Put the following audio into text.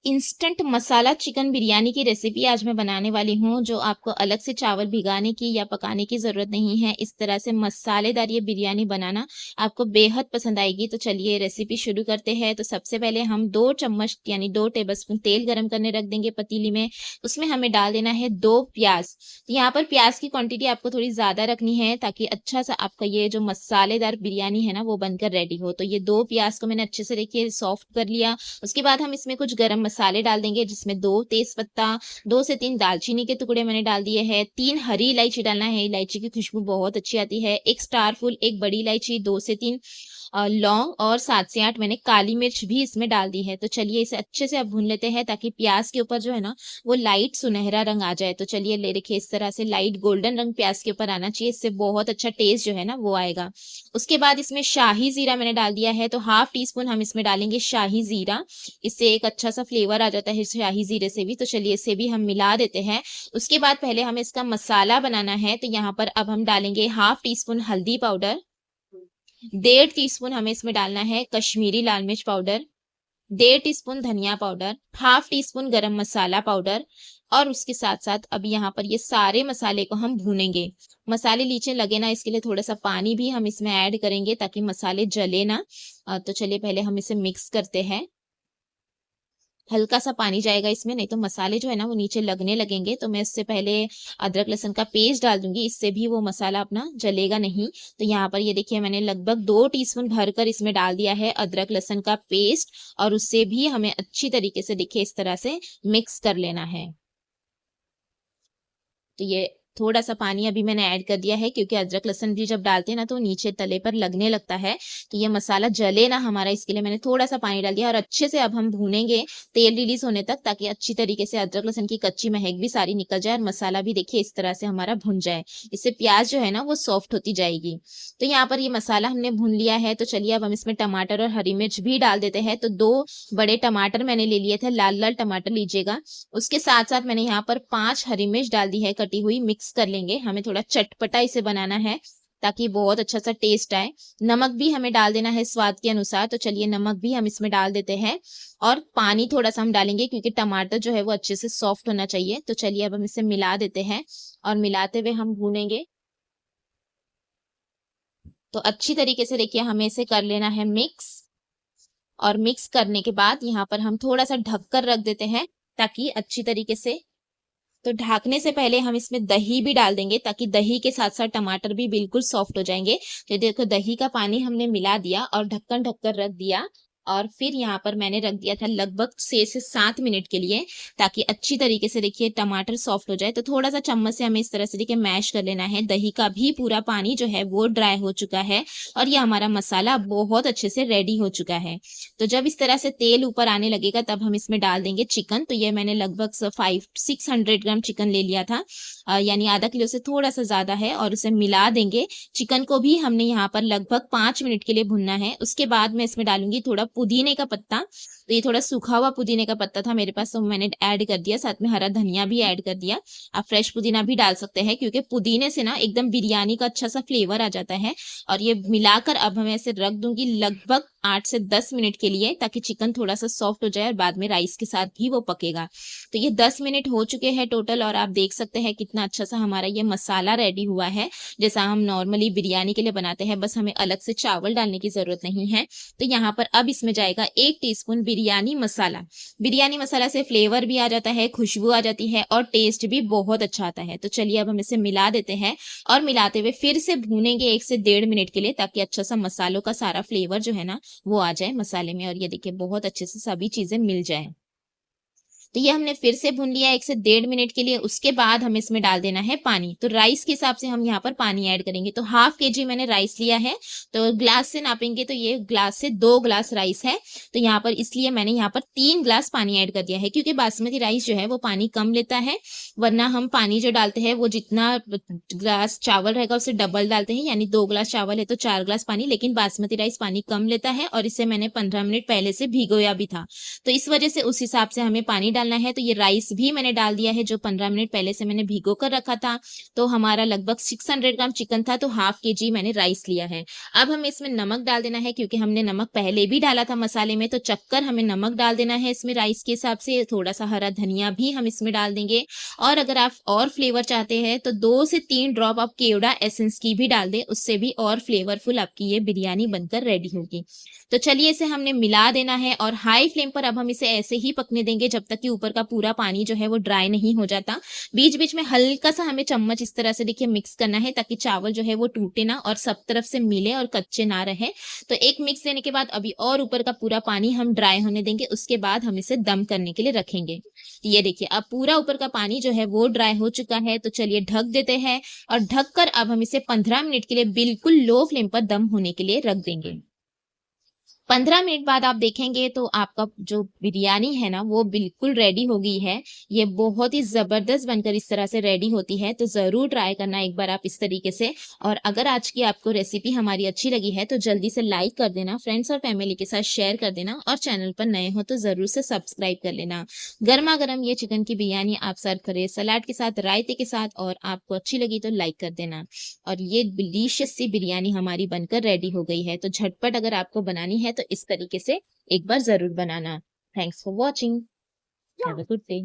Instant मसाला chicken biryani की recipe आज मैं बनाने वाली हूँ, जो आपको अलग से चावल भिगाने की या पकाने की ज़रूरत नहीं है। इस तरह से मसालेदार ये बिरयानी बनाना आपको बेहद पसंद आएगी। तो चलिए रेसिपी शुरू करते हैं। तो सबसे पहले हम 2 चम्मच यानी 2 टेबलस्पून तेल गरम करने रख देंगे पतीली में। उसमें हमें डाल देना है 2 प्याज़। तो यहाँ पर प्याज़ की क्वांटिटी आपको थोड़ी ज़्यादा रखनी है, ताकि अच्छा-सा आपका ये जो मसालेदार बिरयानी है ना, वो बनकर रेडी हो। तो ये 2 प्याज़ को मैंने अच्छे से देखिए सॉफ्ट कर लिया। उसके बाद हम इसमें कुछ गरम मसाले डाल देंगे, जिसमें 2 तेजपत्ता, 2 से 3 दालचीनी के टुकड़े मैंने डाल दिए हैं, 3 हरी इलायची डालना है, इलायची की खुशबू बहुत अच्छी आती है, 1 स्टार फुल, 1 बड़ी इलायची, 2 से 3 लौंग और 7 से 8 मैंने काली मिर्च भी इसमें डाल दी है। तो चलिए इसे अच्छे से अब भून लेते हैं, ताकि प्याज के ऊपर जो है ना, वो लाइट सुनहरा रंग आ जाए। तो चलिए ले देखिए इस तरह से लाइट गोल्डन रंग प्याज के ऊपर आना चाहिए, इससे बहुत अच्छा टेस्ट जो है ना वो आएगा। उसके बाद इसमें शाही जीरा मैंने डाल दिया है, तो हाफ टी स्पून हम इसमें डालेंगे शाही जीरा। इससे एक अच्छा सा फ्लेवर आ जाता है शाही जीरे से भी। तो चलिए इसे भी हम मिला देते हैं। उसके बाद पहले हमें इसका मसाला बनाना है, तो यहाँ पर अब हम डालेंगे हाफ टी स्पून हल्दी पाउडर, 1.5 टीस्पून हमें इसमें डालना है कश्मीरी लाल मिर्च पाउडर, 1.5 टीस्पून धनिया पाउडर, हाफ टी स्पून गरम मसाला पाउडर, और उसके साथ साथ अब यहाँ पर ये सारे मसाले को हम भूनेंगे। मसाले नीचे लगे ना, इसके लिए थोड़ा सा पानी भी हम इसमें ऐड करेंगे, ताकि मसाले जले ना। तो चलिए पहले हम इसे मिक्स करते हैं। हल्का सा पानी जाएगा इसमें, नहीं तो मसाले जो है ना वो नीचे लगने लगेंगे। तो मैं इससे पहले अदरक लहसुन का पेस्ट डाल दूंगी, इससे भी वो मसाला अपना जलेगा नहीं। तो यहाँ पर ये देखिए मैंने लगभग 2 टीस्पून भरकर इसमें डाल दिया है अदरक लहसुन का पेस्ट, और उससे भी हमें अच्छी तरीके से देखिए इस तरह से मिक्स कर लेना है। तो ये थोड़ा सा पानी अभी मैंने ऐड कर दिया है, क्योंकि अदरक लहसुन भी जब डालते हैं ना, तो नीचे तले पर लगने लगता है। तो ये मसाला जले ना हमारा, इसके लिए मैंने थोड़ा सा पानी डाल दिया, और अच्छे से अब हम भूनेंगे तेल रिलीज होने तक, ताकि अच्छी तरीके से अदरक लहसुन की कच्ची महक भी सारी निकल जाए, और मसाला भी देखिए इस तरह से हमारा भुन जाए। इससे प्याज जो है ना वो सॉफ्ट होती जाएगी। तो यहाँ पर ये मसाला हमने भून लिया है। तो चलिए अब हम इसमें टमाटर और हरी मिर्च भी डाल देते हैं। तो 2 बड़े टमाटर मैंने ले लिए थे, लाल लाल टमाटर लीजिएगा। उसके साथ साथ मैंने यहाँ पर 5 हरी मिर्च डाल दी है कटी हुई। मिक्स कर लेंगे, हमें थोड़ा चटपटा इसे बनाना है, ताकि बहुत अच्छा सा टेस्ट आए। नमक भी हमें डाल देना है स्वाद के अनुसार। तो चलिए नमक भी हम इसमें डाल देते हैं, और पानी थोड़ा सा हम डालेंगे, क्योंकि टमाटर जो है वो अच्छे से सॉफ्ट होना चाहिए। तो चलिए अब हम इसे मिला देते हैं, और मिलाते हुए हम भूनेंगे। तो अच्छी तरीके से देखिए हमें इसे कर लेना है मिक्स, और मिक्स करने के बाद यहाँ पर हम थोड़ा सा ढककर रख देते हैं, ताकि अच्छी तरीके से। तो ढकने से पहले हम इसमें दही भी डाल देंगे, ताकि दही के साथ साथ टमाटर भी बिल्कुल सॉफ्ट हो जाएंगे। तो देखो दही का पानी हमने मिला दिया, और ढक्कन ढककर रख दिया। और फिर यहाँ पर मैंने रख दिया था लगभग 6 से 7 मिनट के लिए, ताकि अच्छी तरीके से देखिए टमाटर सॉफ्ट हो जाए। तो थोड़ा सा चम्मच से हमें इस तरह से देखिए मैश कर लेना है। दही का भी पूरा पानी जो है वो ड्राई हो चुका है, और ये हमारा मसाला बहुत अच्छे से रेडी हो चुका है। तो जब इस तरह से तेल ऊपर आने लगेगा, तब हम इसमें डाल देंगे चिकन। तो ये मैंने लगभग 600 ग्राम चिकन ले लिया था, यानी आधा किलो से थोड़ा सा ज्यादा है, और उसे मिला देंगे। चिकन को भी हमने यहाँ पर लगभग 5 मिनट के लिए भुनना है। उसके बाद मैं इसमें डालूंगी थोड़ा पुदीने का पत्ता। तो ये थोड़ा सूखा हुआ पुदीने का पत्ता था मेरे पास, तो मैंने ऐड कर दिया। साथ में हरा धनिया भी ऐड कर दिया। आप फ्रेश पुदीना भी डाल सकते हैं, क्योंकि पुदीने से ना एकदम बिरयानी का अच्छा सा फ्लेवर आ जाता है। और ये मिलाकर अब मैं इसे रख दूंगी लगभग 8 से 10 मिनट के लिए, ताकि चिकन थोड़ा सा सॉफ्ट हो जाए, और बाद में राइस के साथ भी वो पकेगा। तो ये 10 मिनट हो चुके हैं टोटल, और आप देख सकते हैं कितना अच्छा सा हमारा ये मसाला रेडी हुआ है, जैसा हम नॉर्मली बिरयानी के लिए बनाते हैं। बस हमें अलग से चावल डालने की जरूरत नहीं है। तो यहाँ पर अब इसमें जाएगा 1 टीस्पून बिरयानी मसाला। बिरयानी मसाला से फ्लेवर भी आ जाता है, खुशबू आ जाती है, और टेस्ट भी बहुत अच्छा आता है। तो चलिए अब हम इसे मिला देते हैं, और मिलाते हुए फिर से भूनेंगे 1 से 1.5 मिनट के लिए, ताकि अच्छा सा मसालों का सारा फ्लेवर जो है ना वो आ जाए मसाले में, और ये देखिए बहुत अच्छे से सभी चीजें मिल जाए। तो ये हमने फिर से भून लिया 1 से 1.5 मिनट के लिए। उसके बाद हमें इसमें डाल देना है पानी। तो राइस के हिसाब से हम यहाँ पर पानी ऐड करेंगे। तो हाफ केजी मैंने राइस लिया है, तो ग्लास से नापेंगे तो ये ग्लास से 2 ग्लास राइस है। तो यहाँ पर इसलिए मैंने यहाँ पर 3 ग्लास पानी ऐड कर दिया है, क्योंकि बासमती राइस जो है वो पानी कम लेता है। वरना हम पानी जो डालते हैं वो जितना ग्लास चावल रहेगा उससे डबल डालते हैं, यानी 2 ग्लास चावल है तो 4 ग्लास पानी। लेकिन बासमती राइस पानी कम लेता है, और इसे मैंने 15 मिनट पहले से भिगोया भी था। तो इस वजह से उस हिसाब से हमें पानी डालना डालना है, तो ये राइस भी मैंने डाल दिया है जो 15 मिनट पहले से मैंने भिगो कर रखा था। तो हमारा लगभग 600 ग्राम चिकन था, तो हाफ केजी मैंने राइस लिया है। अब हमें इसमें नमक डाल देना है, क्योंकि हमने नमक पहले भी डाला था मसाले में, तो चक्कर हमें नमक डाल देना है इसमें राइस के हिसाब से। थोड़ा सा हरा धनिया भी हम इसमें डाल देंगे, और अगर आप और फ्लेवर चाहते हैं तो 2 से 3 ड्रॉप आप केवड़ा एसेंस की भी डाल दें, उससे भी और फ्लेवरफुल आपकी ये बिरयानी बनकर रेडी होगी। तो चलिए इसे हमने मिला देना है, और हाई फ्लेम पर अब हम इसे ऐसे ही पकने देंगे जब तक कि ऊपर का पूरा पानी जो है वो ड्राई नहीं हो जाता। बीच बीच में हल्का सा हमें चम्मच इस तरह से देखिए मिक्स करना है, ताकि चावल जो है वो टूटे ना और सब तरफ से मिले और कच्चे ना रहे। तो एक मिक्स देने के बाद अभी और ऊपर का पूरा पानी हम ड्राई होने देंगे, उसके बाद हम इसे दम करने के लिए रखेंगे। तो ये देखिए अब पूरा ऊपर का पानी जो है वो ड्राई हो चुका है। तो चलिए ढक देते हैं, और ढककर अब हम इसे 15 मिनट के लिए बिल्कुल लो फ्लेम पर दम होने के लिए रख देंगे। 15 मिनट बाद आप देखेंगे तो आपका जो बिरयानी है ना वो बिल्कुल रेडी हो गई है। ये बहुत ही ज़बरदस्त बनकर इस तरह से रेडी होती है, तो ज़रूर ट्राई करना एक बार आप इस तरीके से। और अगर आज की आपको रेसिपी हमारी अच्छी लगी है तो जल्दी से लाइक कर देना, फ्रेंड्स और फैमिली के साथ शेयर कर देना, और चैनल पर नए हो तो ज़रूर से सब्सक्राइब कर लेना। गर्मा गर्म ये चिकन की बिरयानी आप सर्व करें सलाद के साथ, रायते के साथ, और आपको अच्छी लगी तो लाइक कर देना। और ये डिलीशियस सी बिरयानी हमारी बनकर रेडी हो गई है। तो झटपट अगर आपको बनानी है तो इस तरीके से एक बार जरूर बनाना। Thanks for watching. Have a good day.